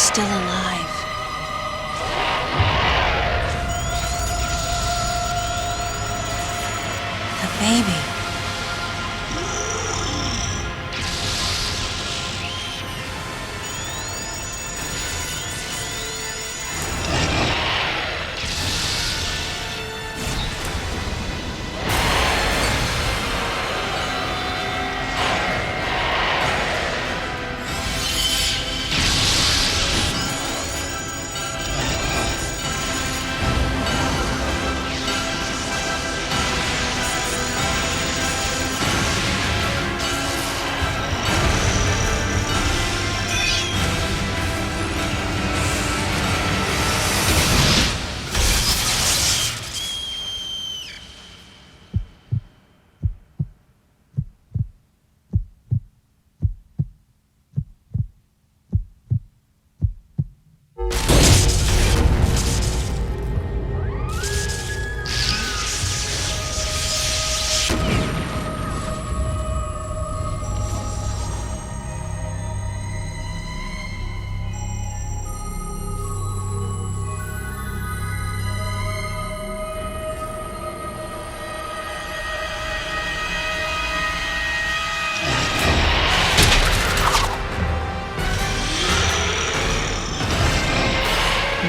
still alive. The baby.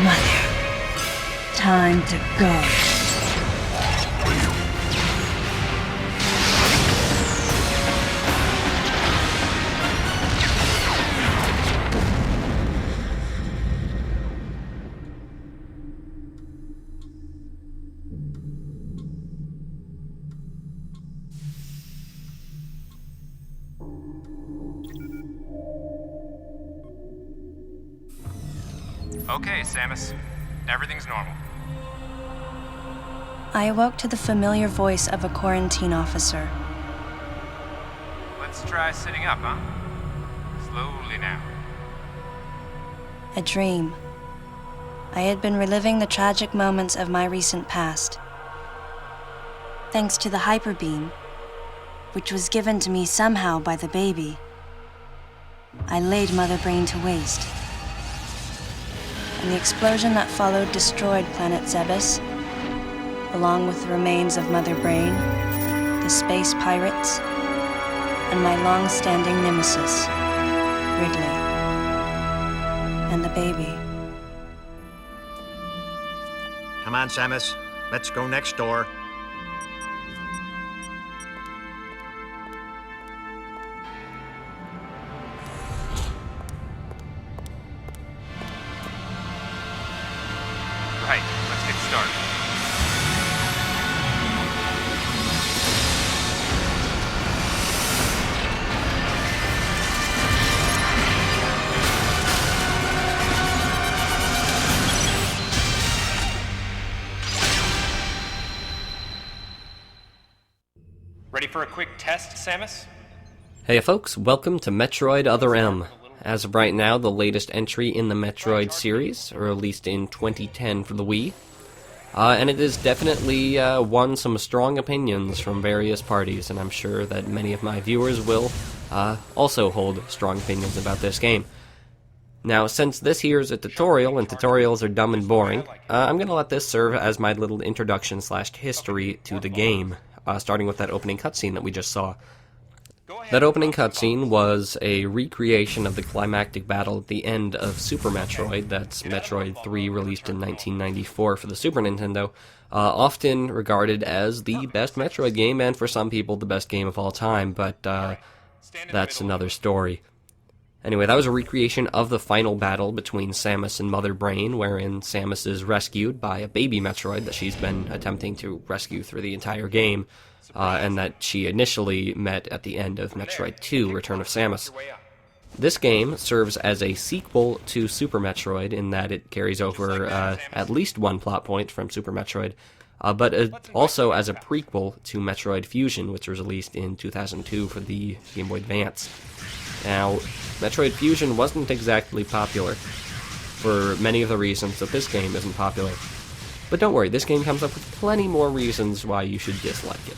Mother, time to go. Okay, Samus. Everything's normal. I awoke to the familiar voice of a quarantine officer. Let's try sitting up, huh? Slowly now. A dream. I had been reliving the tragic moments of my recent past. Thanks to the hyper beam, which was given to me somehow by the baby, I laid Mother Brain to waste. And the explosion that followed destroyed planet Zebes, along with the remains of Mother Brain, the space pirates, and my long-standing nemesis, Ridley, and the baby. Come on, Samus. Let's go next door. Right, let's get started. Ready for a quick test, Samus? Hey folks, welcome to Metroid Other M. As of right now, the latest entry in the Metroid series, released in 2010 for the Wii. And it has definitely won some strong opinions from various parties, and I'm sure that many of my viewers will also hold strong opinions about this game. Now, since this here is a tutorial, and tutorials are dumb and boring, I'm going to let this serve as my little introduction/history to the game, starting with that opening cutscene that we just saw. That opening cutscene was a recreation of the climactic battle at the end of Super Metroid, that's Metroid 3, released in 1994 for the Super Nintendo, often regarded as the best Metroid game, and for some people the best game of all time, but that's another story. Anyway, that was a recreation of the final battle between Samus and Mother Brain, wherein Samus is rescued by a baby Metroid that she's been attempting to rescue through the entire game, and that she initially met at the end of Metroid 2, Return of Samus. This game serves as a sequel to Super Metroid in that it carries over at least one plot point from Super Metroid, but also as a prequel to Metroid Fusion, which was released in 2002 for the Game Boy Advance. Now, Metroid Fusion wasn't exactly popular, for many of the reasons that this game isn't popular. But don't worry, this game comes up with plenty more reasons why you should dislike it.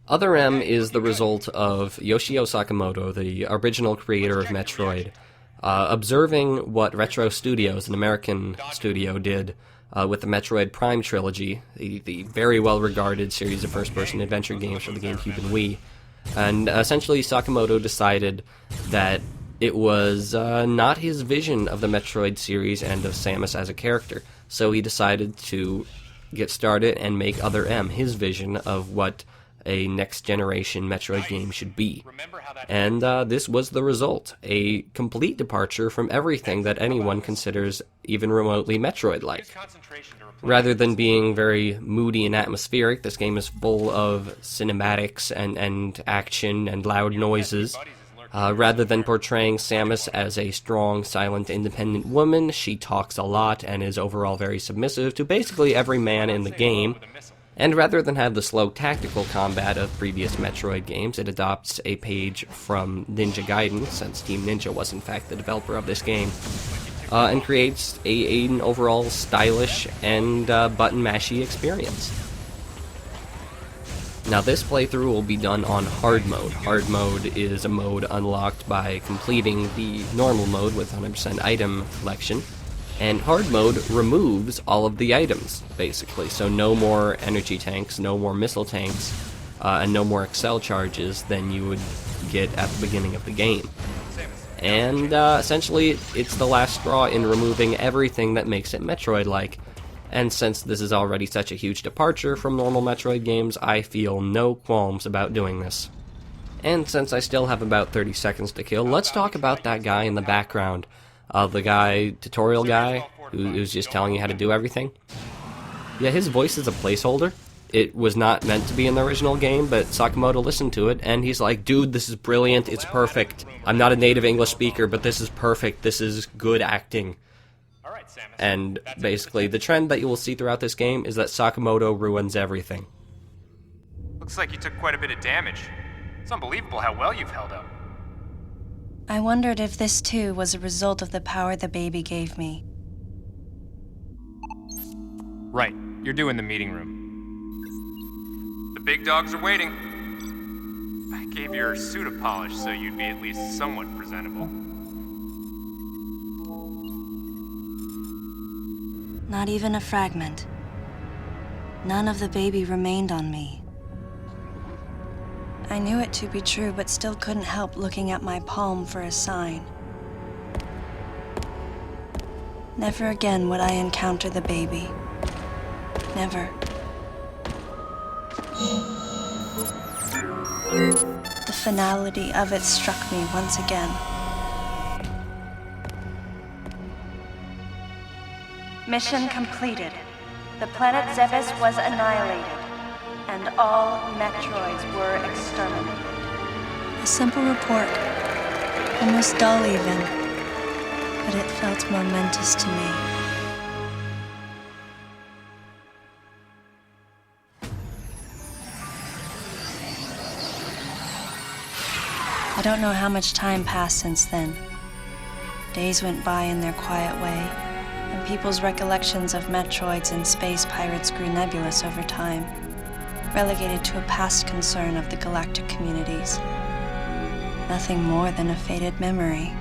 Other M is the result of Yoshio Sakamoto, the original creator of Metroid, Observing what Retro Studios, an American studio, did with the Metroid Prime trilogy, the very well-regarded series of first-person adventure games for the GameCube and Wii, and essentially Sakamoto decided that it was not his vision of the Metroid series and of Samus as a character, so he decided to get started and make Other M, his vision of what a next-generation Metroid game should be. And this was the result, a complete departure from everything that anyone considers even remotely Metroid-like. Rather than being very moody and atmospheric, this game is full of cinematics and action and loud noises. Rather than portraying Samus as a strong, silent, independent woman, she talks a lot and is overall very submissive to basically every man in the game. And rather than have the slow tactical combat of previous Metroid games, it adopts a page from Ninja Gaiden, since Team Ninja was in fact the developer of this game, and creates an overall stylish and button-mashy experience. Now this playthrough will be done on hard mode. Hard mode is a mode unlocked by completing the normal mode with 100% item collection. And hard mode removes all of the items, basically. So no more energy tanks, no more missile tanks, and no more Excel charges than you would get at the beginning of the game. And essentially, it's the last straw in removing everything that makes it Metroid-like. And since this is already such a huge departure from normal Metroid games, I feel no qualms about doing this. And since I still have about 30 seconds to kill, let's talk about that guy in the background. The tutorial guy, who's just telling you how to do everything. Yeah, his voice is a placeholder. It was not meant to be in the original game, but Sakamoto listened to it, and he's like, dude, this is brilliant, it's perfect. I'm not a native English speaker, but this is perfect, this is good acting. And basically, the trend that you will see throughout this game is that Sakamoto ruins everything. Looks like you took quite a bit of damage. It's unbelievable how well you've held up. I wondered if this too was a result of the power the baby gave me. Right, you're due in the meeting room. The big dogs are waiting. I gave your suit a polish so you'd be at least somewhat presentable. Not even a fragment. None of the baby remained on me. I knew it to be true, but still couldn't help looking at my palm for a sign. Never again would I encounter the baby. Never. The finality of it struck me once again. Mission completed. The planet Zebes was annihilated, and all Metroids were exterminated. A simple report, almost dull even, but it felt momentous to me. I don't know how much time passed since then. Days went by in their quiet way, and people's recollections of Metroids and space pirates grew nebulous over time, relegated to a past concern of the galactic communities. Nothing more than a faded memory.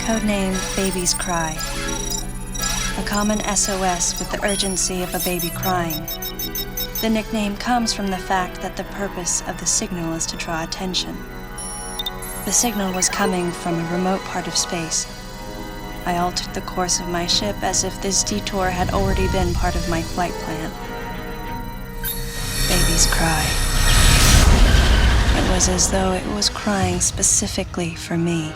Codename Baby's Cry. A common SOS with the urgency of a baby crying. The nickname comes from the fact that the purpose of the signal is to draw attention. The signal was coming from a remote part of space. I altered the course of my ship as if this detour had already been part of my flight plan. Baby's cry. It was as though it was crying specifically for me.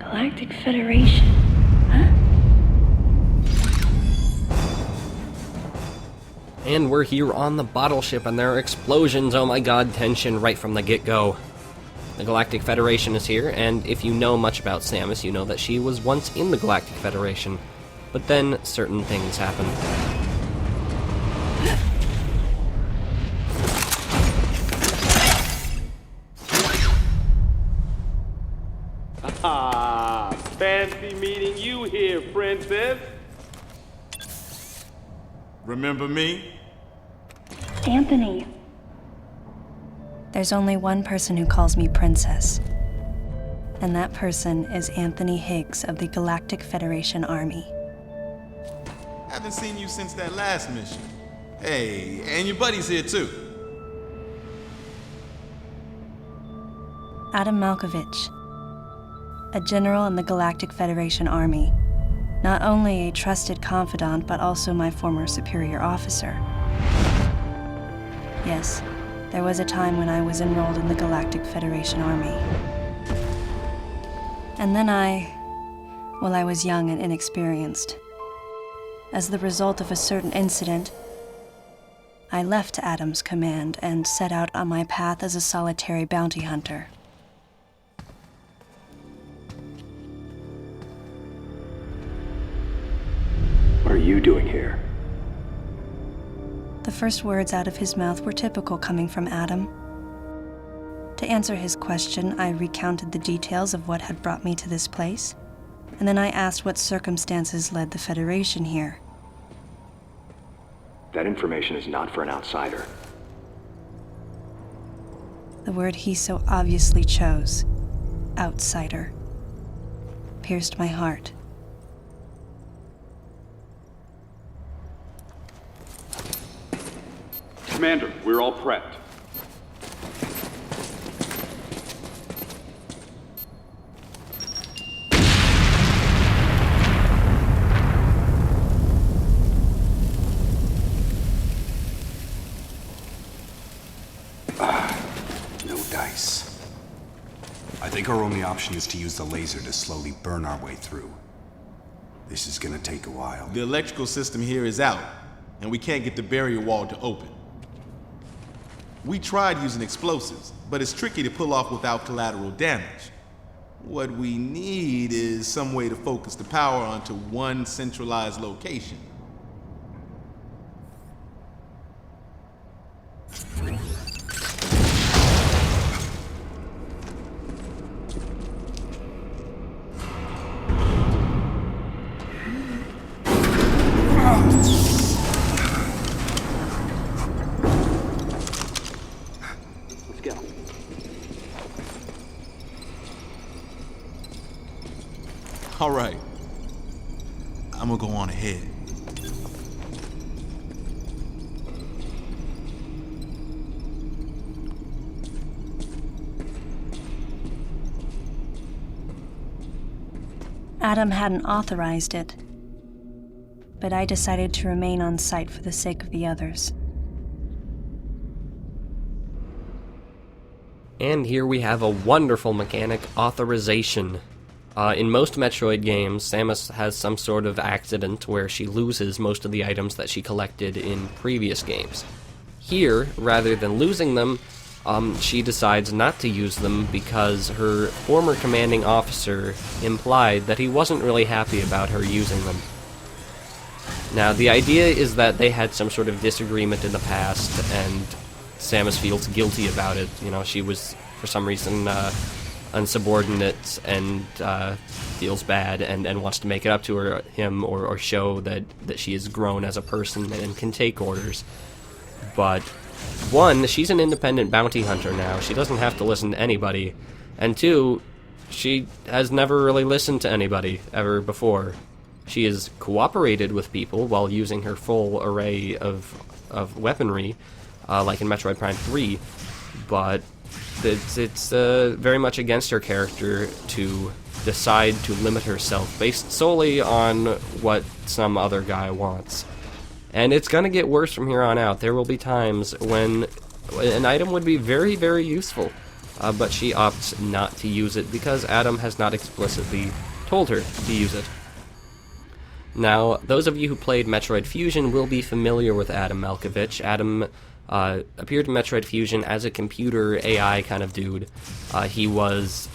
Galactic Federation, huh? And we're here on the bottle ship, and there are explosions, oh my god, tension right from the get-go. The Galactic Federation is here, and if you know much about Samus, you know that she was once in the Galactic Federation. But then, certain things happen. Ah, fancy meeting you here, princess. Remember me? Anthony. There's only one person who calls me princess. And that person is Anthony Higgs of the Galactic Federation Army. Haven't seen you since that last mission. Hey, and your buddy's here too. Adam Malkovich, a general in the Galactic Federation Army. Not only a trusted confidant, but also my former superior officer. Yes, there was a time when I was enrolled in the Galactic Federation Army. And then I was young and inexperienced. As the result of a certain incident, I left Adam's command and set out on my path as a solitary bounty hunter. What are you doing here? The first words out of his mouth were typical coming from Adam. To answer his question, I recounted the details of what had brought me to this place, and then I asked what circumstances led the Federation here. That information is not for an outsider. The word he so obviously chose, outsider, pierced my heart. Commander, we're all prepped. No dice. I think our only option is to use the laser to slowly burn our way through. This is gonna take a while. The electrical system here is out, and we can't get the barrier wall to open. We tried using explosives, but it's tricky to pull off without collateral damage. What we need is some way to focus the power onto one centralized location. Let's go. All right. I'm gonna go on ahead. Adam hadn't authorized it, but I decided to remain on site for the sake of the others. And here we have a wonderful mechanic, authorization. In most Metroid games, Samus has some sort of accident where she loses most of the items that she collected in previous games. Here, rather than losing them, she decides not to use them because her former commanding officer implied that he wasn't really happy about her using them. Now, the idea is that they had some sort of disagreement in the past, and Samus feels guilty about it. You know, she was, for some reason, unsubordinate and feels bad and wants to make it up to him or show that she has grown as a person and can take orders. But, one, she's an independent bounty hunter now. She doesn't have to listen to anybody. And two, she has never really listened to anybody ever before. She has cooperated with people while using her full array of weaponry, like in Metroid Prime 3, but it's very much against her character to decide to limit herself based solely on what some other guy wants. And it's gonna get worse from here on out. There will be times when an item would be very, very useful. but she opts not to use it because Adam has not explicitly told her to use it. Now, those of you who played Metroid Fusion will be familiar with Adam Malkovich. Adam appeared in Metroid Fusion as a computer AI kind of dude. He was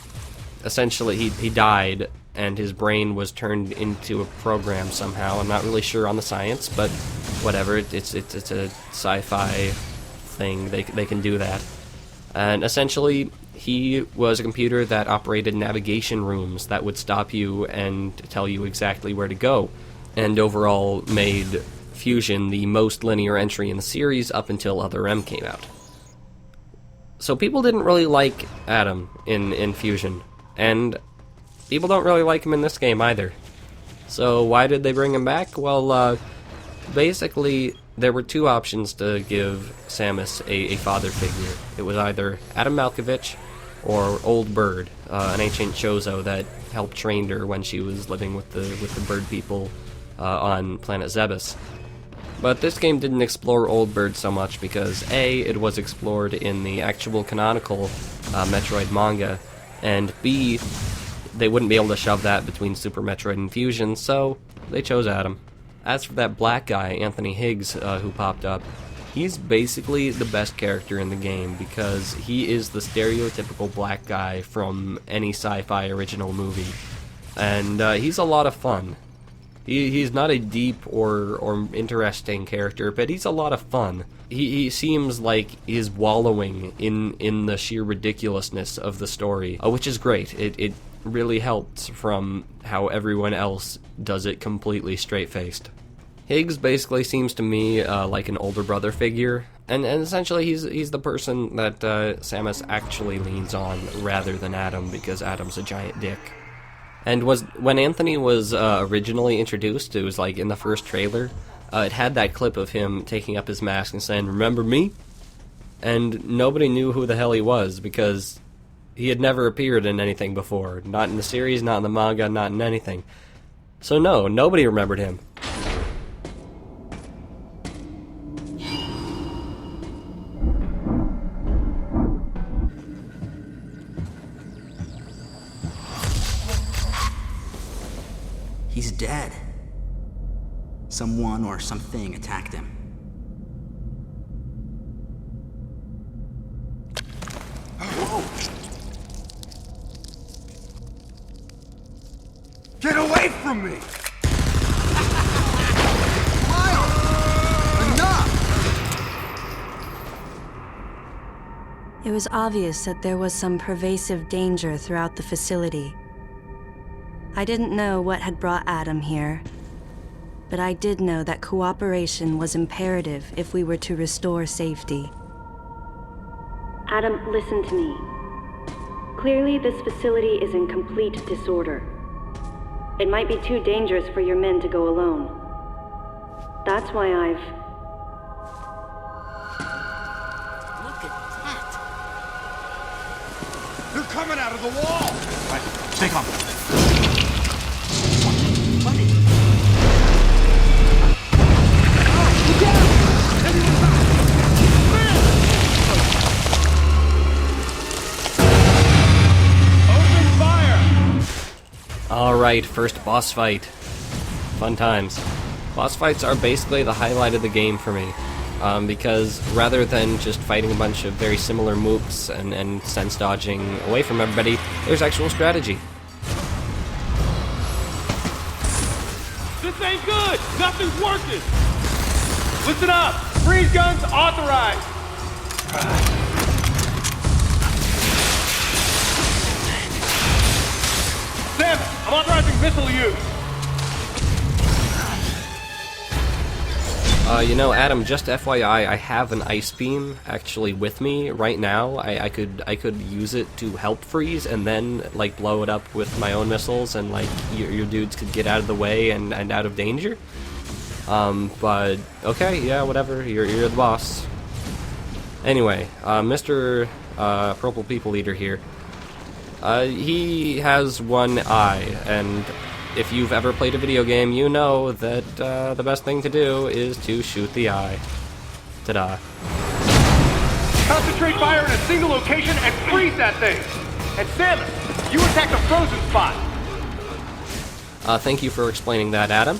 essentially, he died and his brain was turned into a program somehow. I'm not really sure on the science, but whatever, it's a sci-fi thing, they can do that. And essentially, he was a computer that operated navigation rooms that would stop you and tell you exactly where to go, and overall made Fusion the most linear entry in the series up until Other M came out. So people didn't really like Adam in Fusion, and people don't really like him in this game either. So why did they bring him back? Well, basically, there were two options to give Samus a father figure. It was either Adam Malkovich or Old Bird, an ancient Chozo that helped train her when she was living with the bird people on planet Zebes. But this game didn't explore Old Bird so much because A, it was explored in the actual canonical Metroid manga, and B, they wouldn't be able to shove that between Super Metroid and Fusion, so they chose Adam. As for that black guy, Anthony Higgs, who popped up, he's basically the best character in the game because he is the stereotypical black guy from any sci-fi original movie. And he's a lot of fun. He's not a deep or interesting character, but he's a lot of fun. He seems like he's wallowing in the sheer ridiculousness of the story, which is great. It really helps from how everyone else does it completely straight-faced. Higgs basically seems to me like an older brother figure, and essentially he's the person that Samus actually leans on rather than Adam, because Adam's a giant dick. And when Anthony was originally introduced, it was like in the first trailer, it had that clip of him taking up his mask and saying, "Remember me?" And nobody knew who the hell he was because he had never appeared in anything before. Not in the series, not in the manga, not in anything. So no, nobody remembered him. He's dead. Someone or something attacked him. Get away from me! It was obvious that there was some pervasive danger throughout the facility. I didn't know what had brought Adam here, but I did know that cooperation was imperative if we were to restore safety. Adam, listen to me. Clearly, this facility is in complete disorder. It might be too dangerous for your men to go alone. That's why I've... Look at that! They're coming out of the wall! Right, stay calm. What is... Look out! Everyone back! Open fire! Alright, first boss fight. Fun times. Boss fights are basically the highlight of the game for me. Because rather than just fighting a bunch of very similar mooks and sense dodging away from everybody, there's actual strategy. This ain't good! Nothing's working! Listen up! Freeze guns authorized! Sam, I'm authorizing missile use! You know, Adam, just FYI, I have an ice beam actually with me right now. I could use it to help freeze and then like blow it up with my own missiles, and like your dudes could get out of the way and out of danger. But okay, yeah, whatever. You're the boss. Anyway, Mr. Purple People Eater here. He has one eye, and if you've ever played a video game, you know that the best thing to do is to shoot the eye. Ta-da. Concentrate fire in a single location and freeze that thing! And Samus, you attack the frozen spot! Thank you for explaining that, Adam.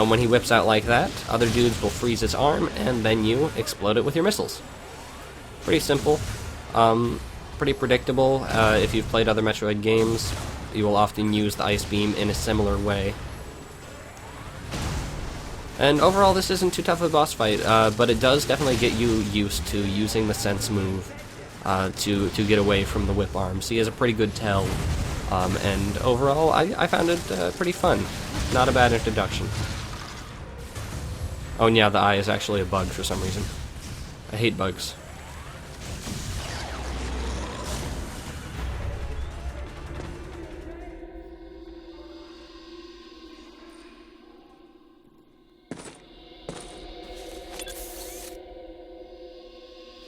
When he whips out like that, other dudes will freeze his arm, and then you explode it with your missiles. Pretty simple. Pretty predictable. If you've played other Metroid games, you will often use the Ice Beam in a similar way. And overall, this isn't too tough of a boss fight, but it does definitely get you used to using the Sense move to get away from the whip arms. He has a pretty good tell, and overall, I found it pretty fun. Not a bad introduction. Oh, and yeah, the eye is actually a bug for some reason. I hate bugs.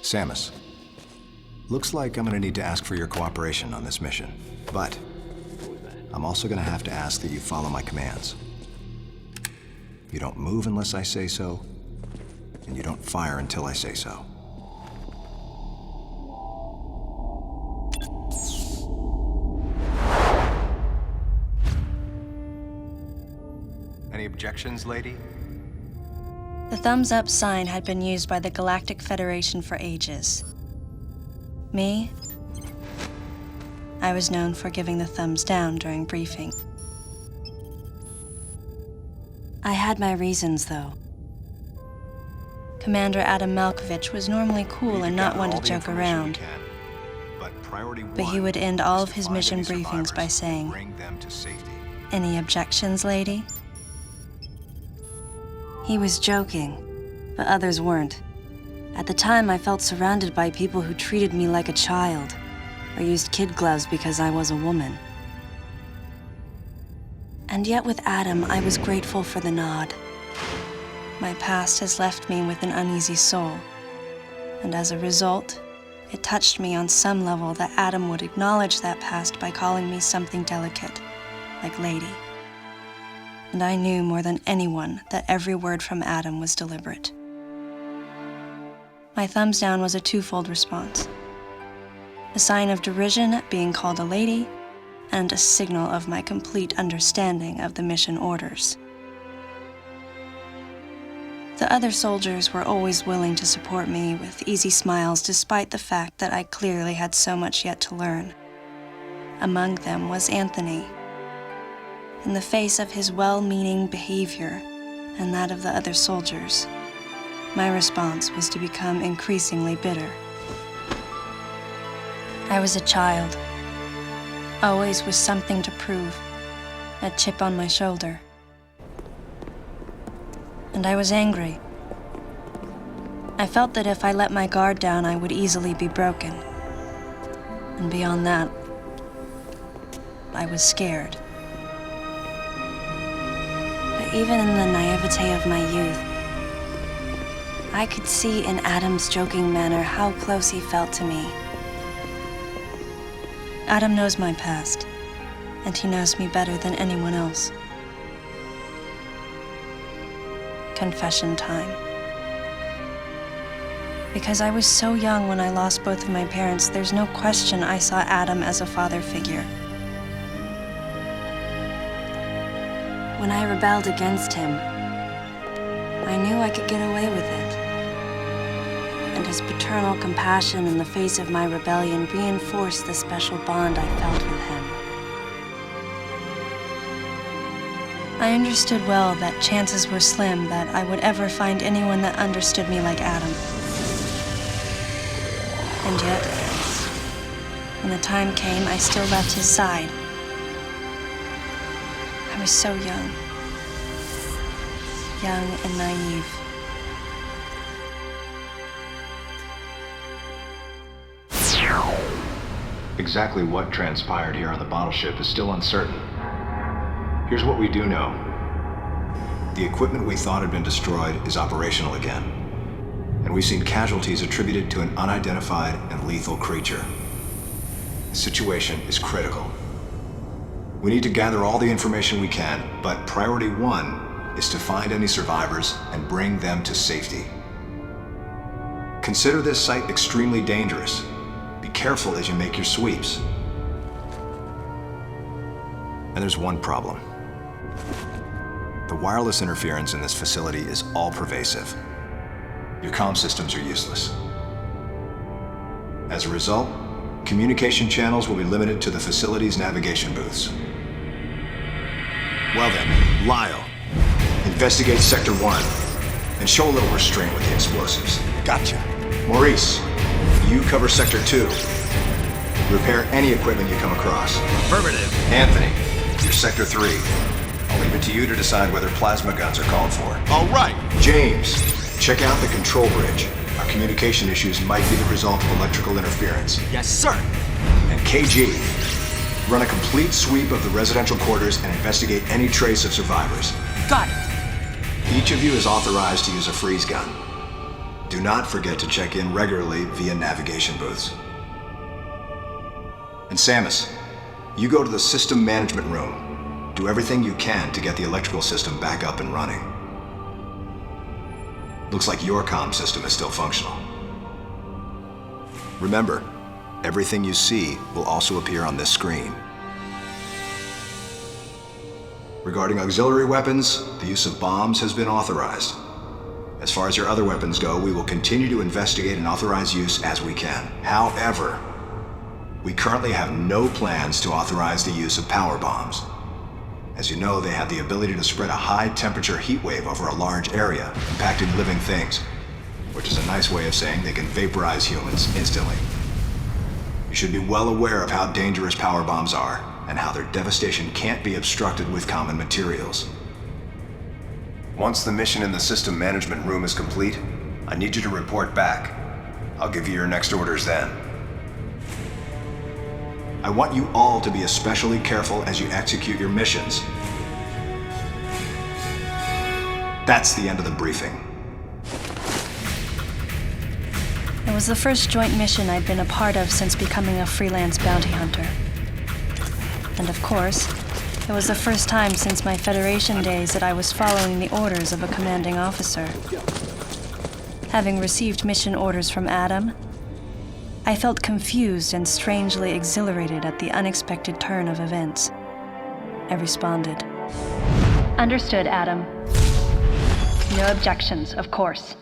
Samus, looks like I'm gonna need to ask for your cooperation on this mission, but I'm also gonna have to ask that you follow my commands. You don't move unless I say so, and you don't fire until I say so. Any objections, lady? The thumbs up sign had been used by the Galactic Federation for ages. Me? I was known for giving the thumbs down during briefing. I had my reasons, though. Commander Adam Malkovich was normally cool and not one to joke around, but he would end all of his mission briefings by saying, "Any objections, lady?" He was joking, but others weren't. At the time, I felt surrounded by people who treated me like a child, or used kid gloves because I was a woman. And yet with Adam, I was grateful for the nod. My past has left me with an uneasy soul, and as a result, it touched me on some level that Adam would acknowledge that past by calling me something delicate, like lady. And I knew more than anyone that every word from Adam was deliberate. My thumbs down was a twofold response. A sign of derision at being called a lady, and a signal of my complete understanding of the mission orders. The other soldiers were always willing to support me with easy smiles despite the fact that I clearly had so much yet to learn. Among them was Anthony. In the face of his well-meaning behavior and that of the other soldiers, my response was to become increasingly bitter. I was a child, always with something to prove, a chip on my shoulder. And I was angry. I felt that if I let my guard down, I would easily be broken. And beyond that, I was scared. But even in the naivete of my youth, I could see in Adam's joking manner how close he felt to me. Adam knows my past, and he knows me better than anyone else. Confession time. Because I was so young when I lost both of my parents, there's no question I saw Adam as a father figure. When I rebelled against him, I knew I could get away with it. And his paternal compassion in the face of my rebellion reinforced the special bond I felt with him. I understood well that chances were slim that I would ever find anyone that understood me like Adam. And yet, when the time came, I still left his side. I was so young and naive. Exactly what transpired here on the bottle ship is still uncertain. Here's what we do know. The equipment we thought had been destroyed is operational again. And we've seen casualties attributed to an unidentified and lethal creature. The situation is critical. We need to gather all the information we can, but priority one is to find any survivors and bring them to safety. Consider this site extremely dangerous. Be careful as you make your sweeps. And there's one problem. The wireless interference in this facility is all-pervasive. Your comm systems are useless. As a result, communication channels will be limited to the facility's navigation booths. Well then, Lyle, investigate Sector 1 and show a little restraint with the explosives. Gotcha. Maurice, you cover Sector 2. Repair any equipment you come across. Affirmative. Anthony, you're Sector 3. I'll leave it to you to decide whether plasma guns are called for. All right. James, check out the control bridge. Our communication issues might be the result of electrical interference. Yes, sir. And KG, run a complete sweep of the residential quarters and investigate any trace of survivors. Got it. Each of you is authorized to use a freeze gun. Do not forget to check in regularly via navigation booths. And Samus, you go to the system management room. Do everything you can to get the electrical system back up and running. Looks like your comm system is still functional. Remember, everything you see will also appear on this screen. Regarding auxiliary weapons, the use of bombs has been authorized. As far as your other weapons go, we will continue to investigate and authorize use as we can. However, we currently have no plans to authorize the use of power bombs. As you know, they have the ability to spread a high-temperature heat wave over a large area, impacting living things, which is a nice way of saying they can vaporize humans instantly. You should be well aware of how dangerous power bombs are, and how their devastation can't be obstructed with common materials. Once the mission in the system management room is complete, I need you to report back. I'll give you your next orders then. I want you all to be especially careful as you execute your missions. That's the end of the briefing. It was the first joint mission I'd been a part of since becoming a freelance bounty hunter. And of course, it was the first time since my Federation days that I was following the orders of a commanding officer. Having received mission orders from Adam, I felt confused and strangely exhilarated at the unexpected turn of events. I responded. Understood, Adam. No objections, of course.